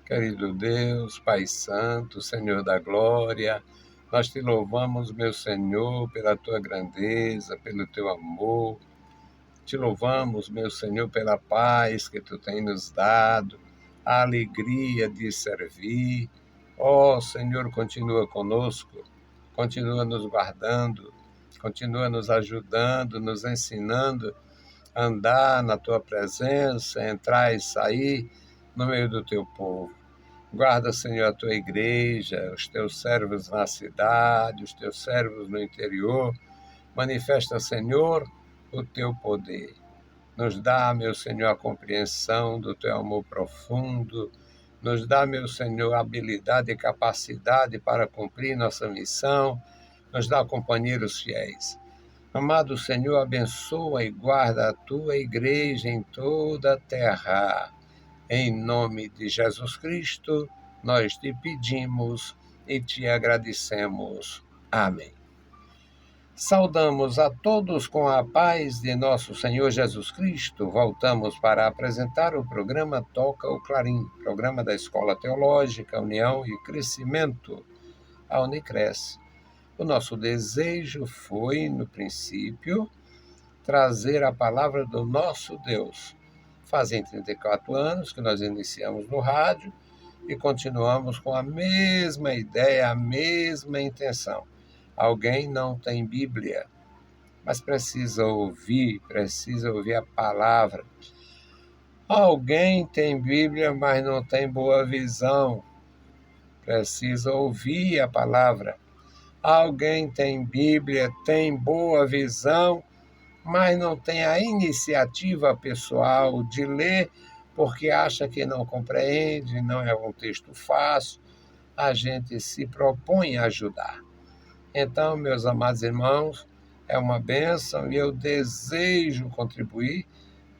Querido Deus, Pai Santo, Senhor da Glória, nós te louvamos, meu Senhor, pela tua grandeza, pelo teu amor. Te louvamos, meu Senhor, pela paz que tu tens nos dado, a alegria de servir. Ó Senhor, continua conosco, continua nos guardando, continua nos ajudando, nos ensinando a andar na tua presença, entrar e sair no meio do teu povo. Guarda, Senhor, a tua igreja, os teus servos na cidade, os teus servos no interior. Manifesta, Senhor, o teu poder. Nos dá, meu Senhor, a compreensão do teu amor profundo. Nos dá, meu Senhor, habilidade e capacidade para cumprir nossa missão. Nos dá companheiros fiéis. Amado Senhor, abençoa e guarda a tua igreja em toda a terra. Em nome de Jesus Cristo, nós te pedimos e te agradecemos. Amém. Saudamos a todos com a paz de nosso Senhor Jesus Cristo. Voltamos para apresentar o programa Toca o Clarim, programa da Escola Teológica União e Crescimento, a Unicres. O nosso desejo foi, no princípio, trazer a palavra do nosso Deus. Fazem 34 anos que nós iniciamos no rádio e continuamos com a mesma ideia, a mesma intenção. Alguém não tem Bíblia, mas precisa ouvir a palavra. Alguém tem Bíblia, mas não tem boa visão, precisa ouvir a palavra. Alguém tem Bíblia, tem boa visão, mas não tem a iniciativa pessoal de ler, porque acha que não compreende, não é um texto fácil. A gente se propõe a ajudar. Então, meus amados irmãos, é uma bênção e eu desejo contribuir.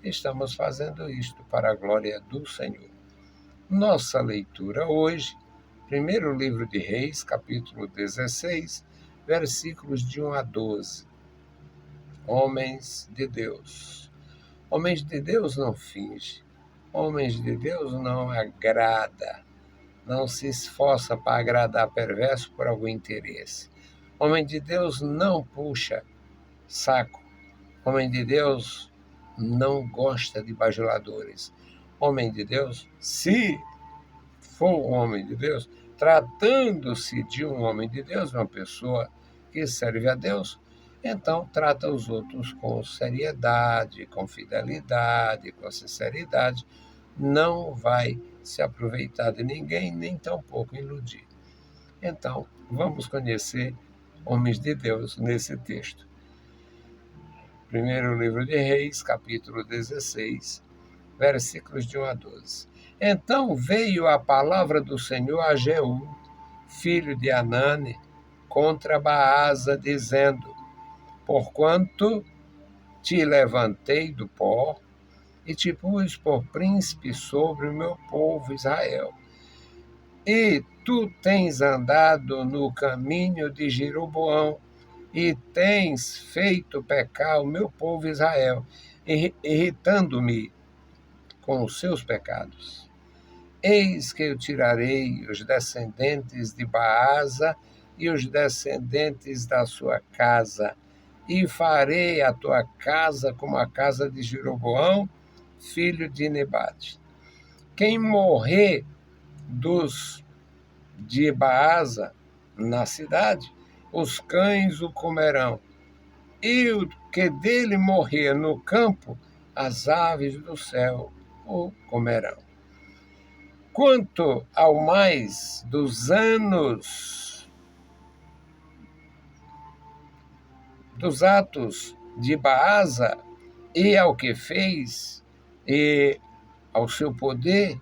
Estamos fazendo isto para a glória do Senhor. Nossa leitura hoje, primeiro livro de Reis, capítulo 16, versículos de 1 a 12. Homens de Deus. Homens de Deus não finge. Homens de Deus não agrada. Não se esforça para agradar perverso por algum interesse. Homem de Deus não puxa saco. Homem de Deus não gosta de bajuladores. Homem de Deus, se for um homem de Deus, tratando-se de um homem de Deus, uma pessoa que serve a Deus, então trata os outros com seriedade, com fidelidade, com sinceridade. Não vai se aproveitar de ninguém, nem tampouco iludir. Então, vamos conhecer homens de Deus nesse texto. Primeiro livro de Reis, capítulo 16, versículos de 1 a 12. Então veio a palavra do Senhor a Jeú, filho de Anani, contra Baasa, dizendo: Porquanto te levantei do pó e te pus por príncipe sobre o meu povo Israel. E tu tens andado no caminho de Jeroboão, e tens feito pecar o meu povo Israel, irritando-me com os seus pecados. Eis que eu tirarei os descendentes de Baasa e os descendentes da sua casa, e farei a tua casa como a casa de Jeroboão, filho de Nebate. Quem morrer de Baasa na cidade, os cães o comerão, e o que dele morrer no campo, as aves do céu o comerão. Quanto ao mais dos anos dos atos de Baasa, e ao que fez, e ao seu poder,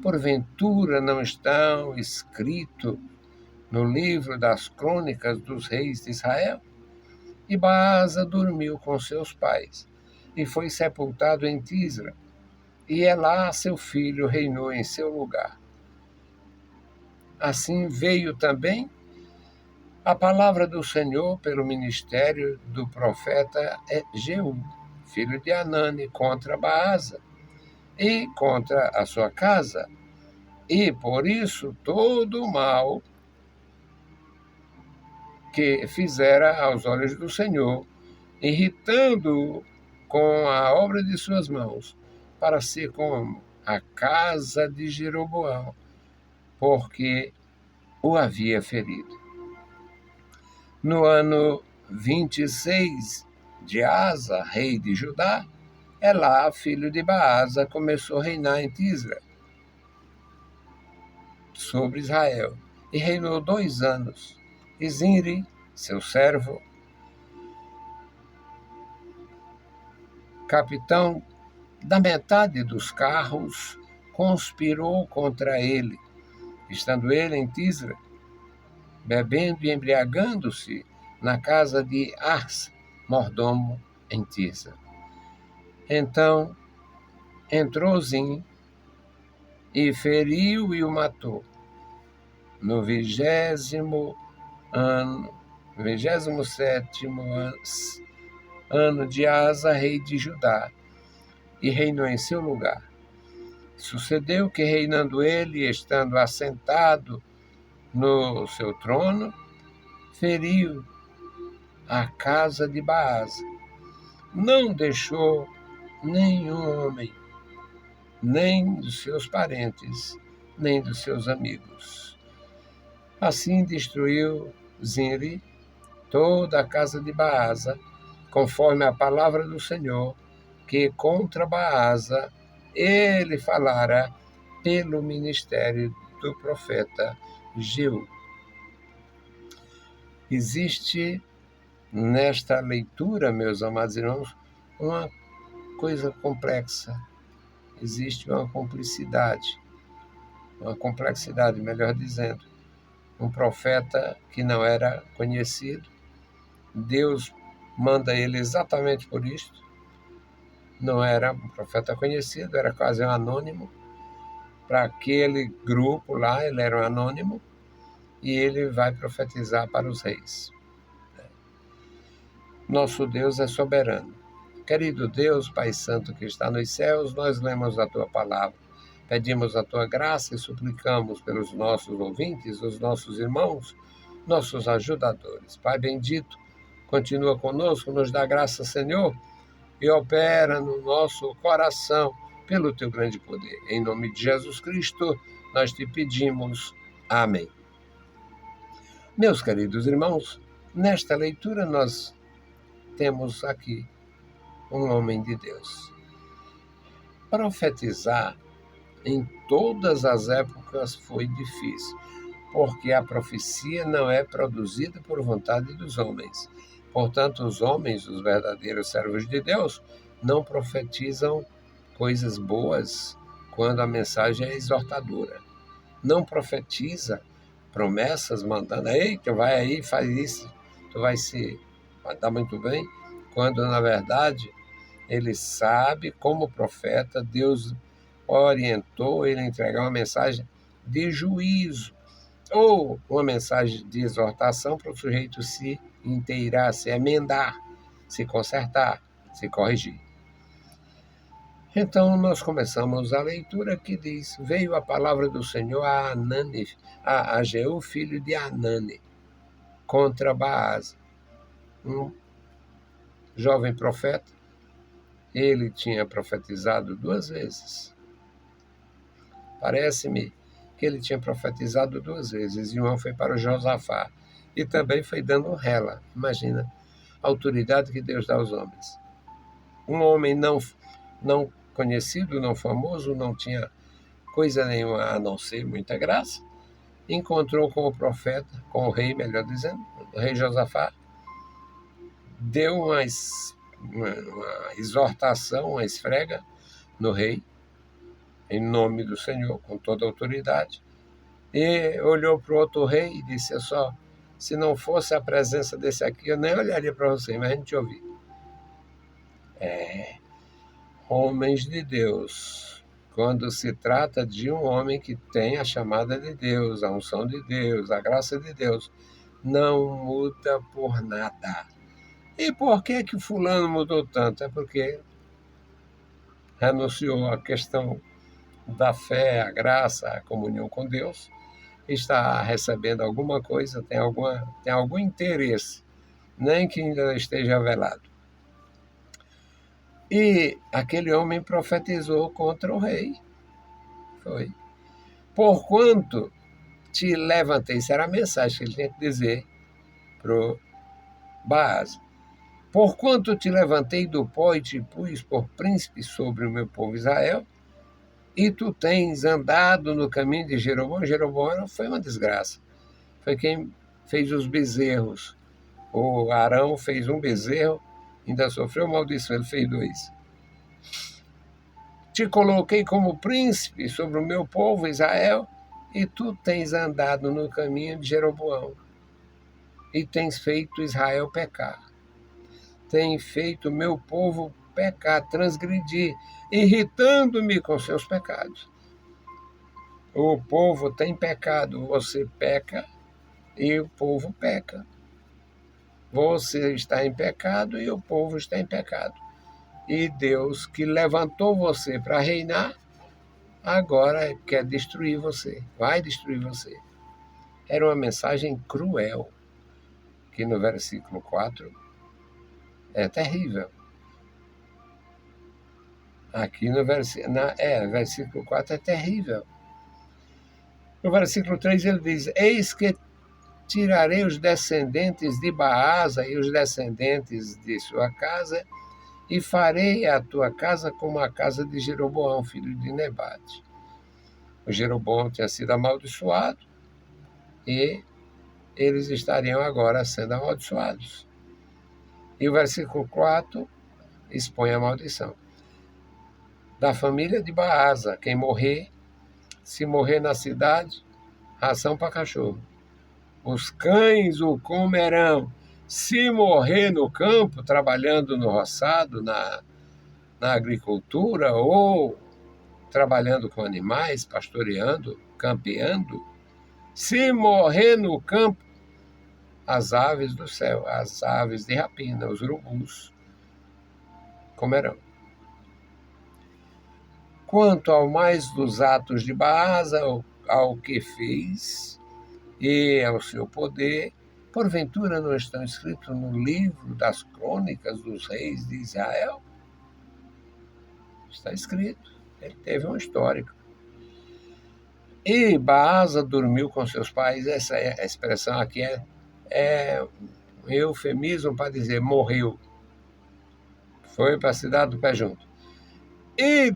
porventura não estão escritos no livro das crônicas dos reis de Israel? E Baasa dormiu com seus pais, e foi sepultado em Tisra, e Elá, seu filho, reinou em seu lugar. Assim veio também a palavra do Senhor pelo ministério do profeta Jeú, filho de Anani, contra Baasa, e contra a sua casa, E por isso todo o mal que fizera aos olhos do Senhor, irritando-o com a obra de suas mãos, para ser como a casa de Jeroboão, porque o havia ferido. No ano 26 de Asa, rei de Judá, Elá, filho de Baasa, começou a reinar em Tisra, sobre Israel, e reinou 2 anos. E Zinri, seu servo, capitão da metade dos carros, conspirou contra ele, estando ele em Tisra, bebendo e embriagando-se na casa de Ars, mordomo em Tisra. Então entrou Zim e feriu e o matou. No 20º ano, 27º ano de Asa, rei de Judá, e reinou em seu lugar. Sucedeu que, reinando ele, estando assentado no seu trono, feriu a casa de Baasa. Não deixou nenhum homem, nem dos seus parentes, nem dos seus amigos. Assim destruiu Zinri toda a casa de Baasa, conforme a palavra do Senhor, que contra Baasa ele falara pelo ministério do profeta Jeú. Existe nesta leitura, meus amados irmãos, uma coisa complexa. Existe uma complexidade, melhor dizendo. Um profeta que não era conhecido, Deus manda ele exatamente por isto. Não era um profeta conhecido, era quase um anônimo. Para aquele grupo lá, ele era um anônimo, e ele vai profetizar para os reis. Nosso Deus é soberano. Querido Deus, Pai Santo que está nos céus, nós lemos a Tua palavra, pedimos a Tua graça e suplicamos pelos nossos ouvintes, os nossos irmãos, nossos ajudadores. Pai bendito, continua conosco, nos dá graça, Senhor, e opera no nosso coração pelo Teu grande poder. Em nome de Jesus Cristo, nós te pedimos. Amém. Meus queridos irmãos, nesta leitura nós temos aqui um homem de Deus. Profetizar em todas as épocas foi difícil, porque a profecia não é produzida por vontade dos homens. Portanto, os homens, os verdadeiros servos de Deus, não profetizam coisas boas quando a mensagem é exortadora. Não profetiza promessas mandando, ei, tu vai aí, faz isso, vai dar muito bem, quando na verdade ele sabe, como profeta, Deus orientou ele a entregar uma mensagem de juízo ou uma mensagem de exortação para o sujeito se inteirar, se emendar, se consertar, se corrigir. Então nós começamos a leitura que diz: veio a palavra do Senhor a Anani, a Jeú, filho de Anani, contra Baasa, um jovem profeta. Ele tinha profetizado 2 vezes. Parece-me que ele tinha profetizado 2 vezes, e uma foi para o Josafá, e também foi dando rela. Imagina a autoridade que Deus dá aos homens. Um homem não conhecido, não famoso, não tinha coisa nenhuma a não ser muita graça, encontrou com o profeta, com o rei, melhor dizendo, o rei Josafá, deu uma exortação, uma esfrega no rei, em nome do Senhor, com toda a autoridade, e olhou para o outro rei e disse: só, se não fosse a presença desse aqui, eu nem olharia para você, mas a gente ouviu. Homens de Deus, quando se trata de um homem que tem a chamada de Deus, a unção de Deus, a graça de Deus, não muda por nada. E por que que fulano mudou tanto? É porque renunciou à questão da fé, a graça, a comunhão com Deus, está recebendo alguma coisa, tem algum interesse, nem que ainda esteja velado. E aquele homem profetizou contra o rei. Foi. Porquanto te levantei, isso era a mensagem que ele tinha que dizer para o Baasa. Porquanto te levantei do pó e te pus por príncipe sobre o meu povo Israel, e tu tens andado no caminho de Jeroboão. Jeroboão foi uma desgraça. Foi quem fez os bezerros. O Arão fez um bezerro, ainda sofreu maldição, ele fez 2. Te coloquei como príncipe sobre o meu povo Israel, e tu tens andado no caminho de Jeroboão, e tens feito Israel pecar. Tens feito o meu povo pecar, transgredir, irritando-me com seus pecados. O povo tem pecado, você peca e o povo peca. Você está em pecado e o povo está em pecado. E Deus, que levantou você para reinar, agora quer destruir você, vai destruir você. Era uma mensagem cruel, que no versículo 4 é terrível. Aqui no versículo 4 é terrível. No versículo 3 ele diz: eis que tirarei os descendentes de Baasa e os descendentes de sua casa, e farei a tua casa como a casa de Jeroboão, filho de Nebate. O Jeroboão tinha sido amaldiçoado e eles estariam agora sendo amaldiçoados. E o versículo 4 expõe a maldição. Da família de Baasa, quem morrer, se morrer na cidade, ração para cachorro. Os cães o comerão. Se morrer no campo, trabalhando no roçado, na agricultura, ou trabalhando com animais, pastoreando, campeando, se morrer no campo, as aves do céu, as aves de rapina, os urubus, comerão. Quanto ao mais dos atos de Baasa, ao que fez e ao seu poder, porventura não estão escritos no livro das crônicas dos reis de Israel? Está escrito. Ele teve um histórico. E Baasa dormiu com seus pais. Essa a expressão aqui é um eufemismo para dizer morreu. Foi para a cidade do pé junto. E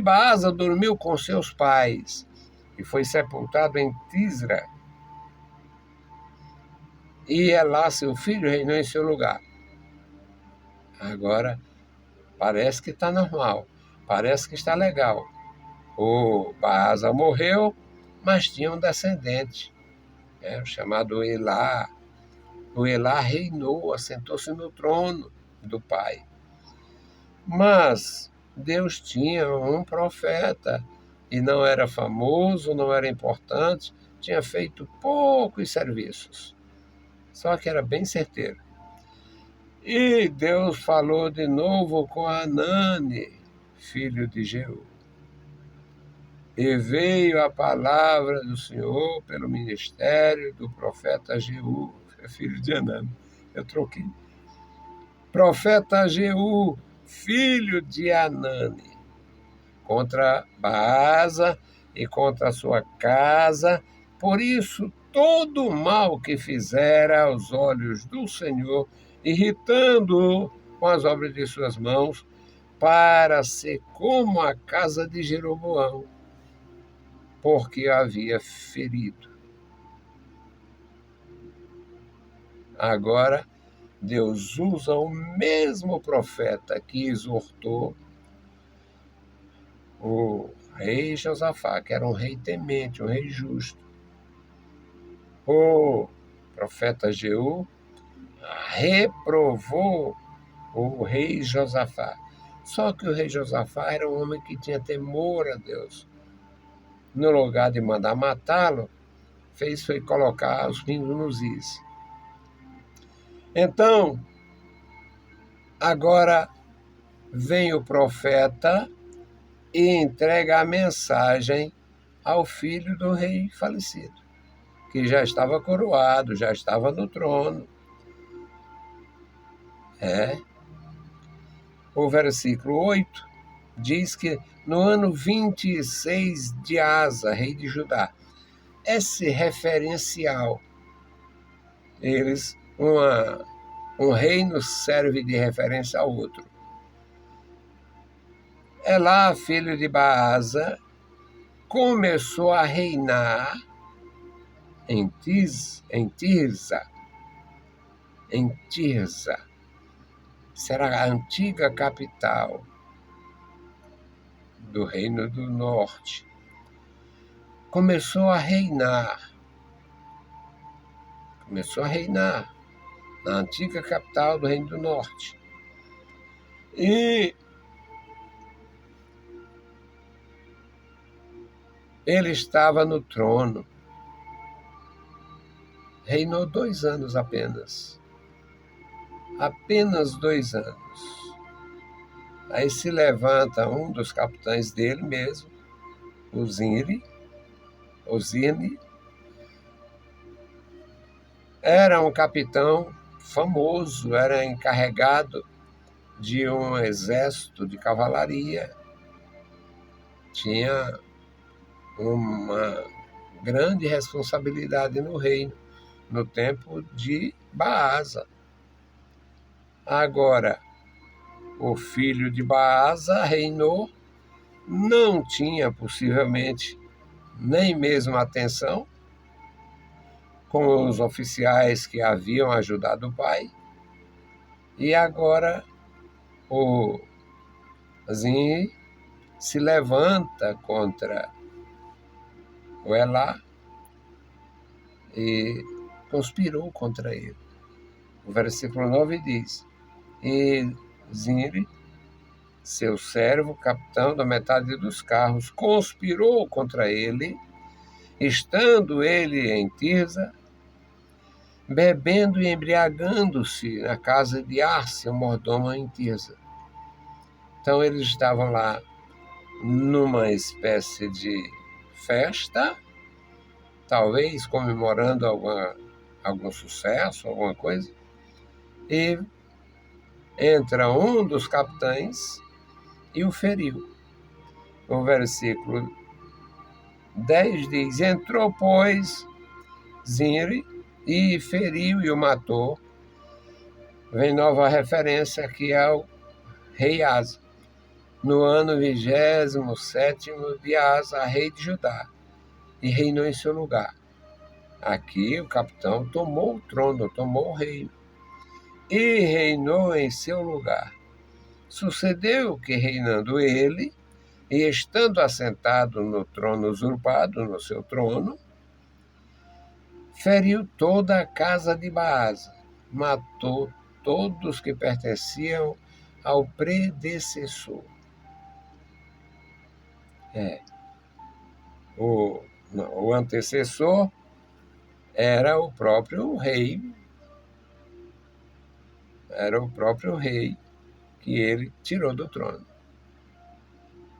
Baasa dormiu com seus pais e foi sepultado em Tisra. E Elá, seu filho, reinou em seu lugar. Agora, parece que está normal, parece que está legal. O Baasa morreu, mas tinha um descendente, chamado Elá. O Elá reinou, assentou-se no trono do pai. Mas Deus tinha um profeta, e não era famoso, não era importante, tinha feito poucos serviços, só que era bem certeiro. E Deus falou de novo com Anani, filho de Jeú. E veio a palavra do Senhor pelo ministério do profeta Jeú, filho de Anani. Eu troquei. Profeta Jeú, filho de Anani, contra Baasa e contra a sua casa. Por isso, todo o mal que fizera aos olhos do Senhor, irritando-o com as obras de suas mãos, para ser como a casa de Jeroboão, porque havia ferido. Agora, Deus usa o mesmo profeta que exortou o rei Josafá, que era um rei temente, um rei justo. O profeta Jeú reprovou o rei Josafá. Só que o rei Josafá era um homem que tinha temor a Deus. No lugar de mandar matá-lo, foi colocar os pingos nos is. Então, agora vem o profeta e entrega a mensagem ao filho do rei falecido, que já estava coroado, já estava no trono. O versículo 8 diz que no ano 26 de Asa, rei de Judá, esse referencial, um reino serve de referência ao outro. Elá, filho de Baasa, começou a reinar em Tirza. Será a antiga capital do Reino do Norte. Começou a reinar na antiga capital do Reino do Norte. E ele estava no trono. Reinou 2 anos apenas. Apenas 2 anos. Aí se levanta um dos capitães dele mesmo, o Zine. Era um capitão famoso, era encarregado de um exército de cavalaria. Tinha uma grande responsabilidade no reino, no tempo de Baasa. Agora, o filho de Baasa reinou, não tinha possivelmente nem mesmo atenção com os oficiais que haviam ajudado o pai, e agora o Zin se levanta contra o Elá e conspirou contra ele. O versículo 9 diz: e Zimri, seu servo, capitão da metade dos carros, conspirou contra ele, estando ele em Tirza, bebendo e embriagando-se na casa de Arce, o mordomo em Tirza. Então eles estavam lá numa espécie de festa, talvez comemorando algum sucesso, alguma coisa, e entra um dos capitães e o feriu. O versículo 10 diz: entrou, pois, Zimri e feriu e o matou. Vem nova referência aqui ao rei Asa. No ano 27º de Asa, rei de Judá, e reinou em seu lugar. Aqui o capitão tomou o trono, tomou o reino, e reinou em seu lugar. Sucedeu que, reinando ele, e estando assentado no trono usurpado, no seu trono, feriu toda a casa de Baasa, matou todos que pertenciam ao predecessor. O antecessor era o próprio rei. Era o próprio rei que ele tirou do trono.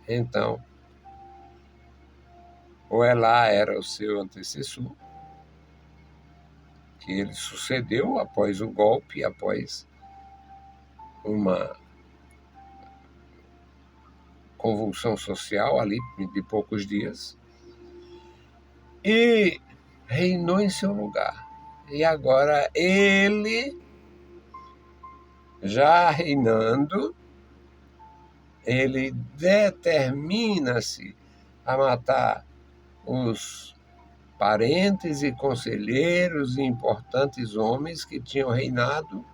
Então, o Elá era o seu antecessor, que ele sucedeu após o golpe, após uma convulsão social ali de poucos dias, e reinou em seu lugar. E agora ele, já reinando, ele determina-se a matar os parentes e conselheiros e importantes homens que tinham reinado,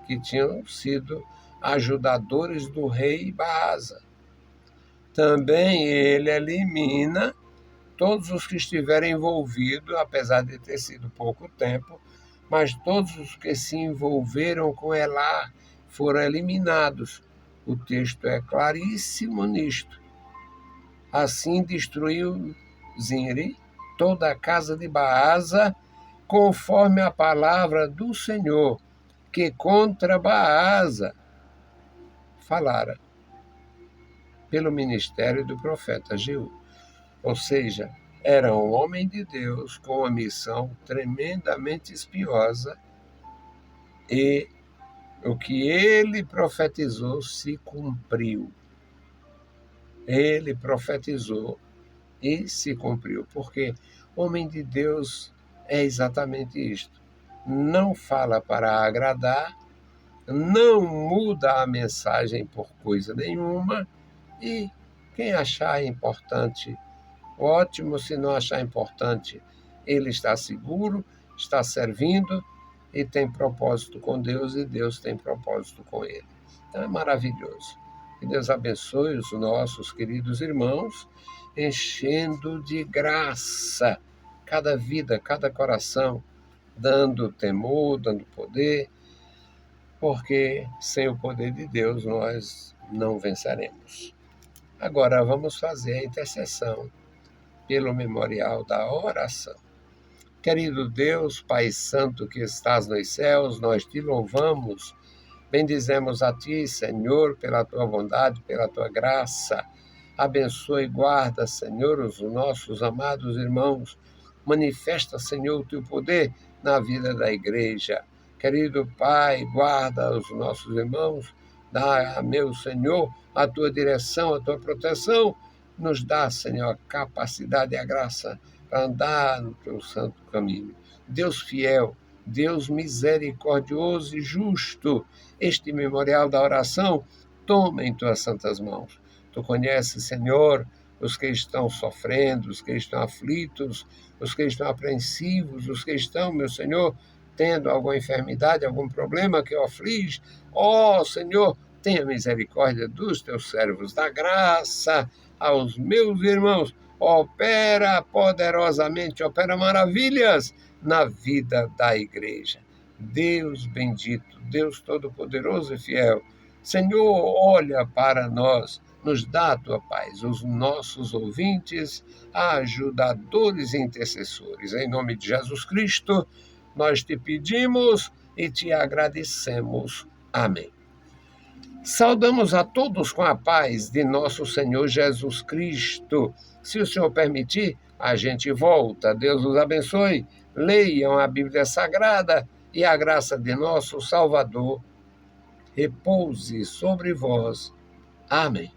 que tinham sido ajudadores do rei Baasa. Também ele elimina todos os que estiverem envolvidos, apesar de ter sido pouco tempo, mas todos os que se envolveram com Elá foram eliminados. O texto é claríssimo nisto. Assim destruiu Zimri toda a casa de Baasa, conforme a palavra do Senhor, que contra Baasa falara. pelo ministério do profeta Jeú. Ou seja, era um homem de Deus com uma missão tremendamente espinhosa e o que ele profetizou se cumpriu. Ele profetizou e se cumpriu, porque homem de Deus é exatamente isto. Não fala para agradar, não muda a mensagem por coisa nenhuma e quem achar importante, ótimo, se não achar importante, ele está seguro, está servindo e tem propósito com Deus e Deus tem propósito com ele. Então é maravilhoso. Que Deus abençoe os nossos queridos irmãos, enchendo de graça cada vida, cada coração, dando temor, dando poder, porque sem o poder de Deus nós não venceremos. Agora vamos fazer a intercessão pelo memorial da oração. Querido Deus, Pai Santo que estás nos céus, nós te louvamos, bendizemos a Ti, Senhor, pela Tua bondade, pela Tua graça. Abençoe e guarda, Senhor, os nossos amados irmãos. Manifesta, Senhor, o Teu poder na vida da igreja. Querido Pai, guarda os nossos irmãos, dá, meu Senhor, a Tua direção, a Tua proteção. Nos dá, Senhor, a capacidade e a graça para andar no Teu santo caminho. Deus fiel, Deus misericordioso e justo, este memorial da oração, toma em Tuas santas mãos. Tu conheces, Senhor, os que estão sofrendo, os que estão aflitos, os que estão apreensivos, os que estão, meu Senhor, tendo alguma enfermidade, algum problema que o aflige. Ó, Senhor, tenha misericórdia dos Teus servos, dá graça aos meus irmãos, opera poderosamente, opera maravilhas na vida da igreja. Deus bendito, Deus todo-poderoso e fiel, Senhor, olha para nós, nos dá a Tua paz, os nossos ouvintes, ajudadores e intercessores. Em nome de Jesus Cristo, nós te pedimos e te agradecemos. Amém. Saudamos a todos com a paz de nosso Senhor Jesus Cristo. Se o Senhor permitir, a gente volta. Deus os abençoe. Leiam a Bíblia Sagrada e a graça de nosso Salvador repouse sobre vós. Amém.